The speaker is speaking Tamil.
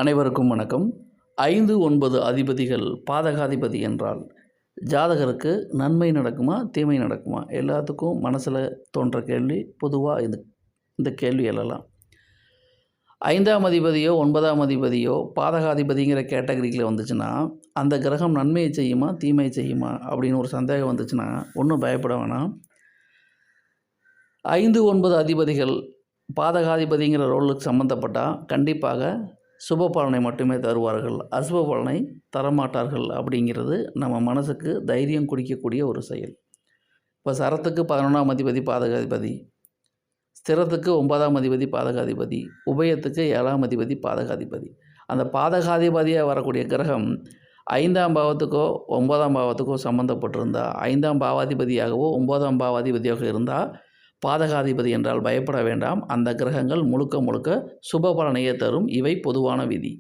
அனைவருக்கும் வணக்கம். 5, 9 அதிபதிகள் பாதகாதிபதி என்றால் ஜாதகருக்கு நன்மை நடக்குமா, தீமை நடக்குமா? எல்லாத்துக்கும் மனசில் தோன்ற கேள்வி. பொதுவாக இந்த கேள்வி எழலாம். 5ஆம் அதிபதியோ 9ஆம் அதிபதியோ பாதகாதிபதிங்கிற கேட்டகரியில் வந்துச்சுன்னா, அந்த கிரகம் நன்மையை செய்யுமா, தீமையை செய்யுமா அப்படின்னு ஒரு சந்தேகம் வந்துச்சுன்னா ஒன்றும் பயப்பட வேணாம். 5, 9 அதிபதிகள் பாதகாதிபதிங்கிற ரோலுக்கு சம்மந்தப்பட்டால் கண்டிப்பாக சுப பலனை மட்டுமே தருவார்கள், அசுப பலனை தரமாட்டார்கள். அப்படிங்கிறது நம்ம மனசுக்கு தைரியம் குடிக்கக்கூடிய ஒரு செயல். இப்போ சரத்துக்கு 11ஆம் அதிபதி பாதகாதிபதி, ஸ்திரத்துக்கு 9ஆம் அதிபதி பாதகாதிபதி, உபயத்துக்கு 7ஆம் அதிபதி பாதகாதிபதி. அந்த பாதகாதிபதியாக வரக்கூடிய கிரகம் 5ஆம் பாவத்துக்கோ 9ஆம் பாவத்துக்கோ சம்மந்தப்பட்டிருந்தால், 5ஆம் பாவாதிபதியாகவோ 9ஆம் பாவாதிபதியாக இருந்தால் பாதகாதிபதி என்றால் பயப்பட வேண்டாம். அந்த கிரகங்கள் முழுக்க முழுக்க சுப பலனையே தரும். இவை பொதுவான விதி.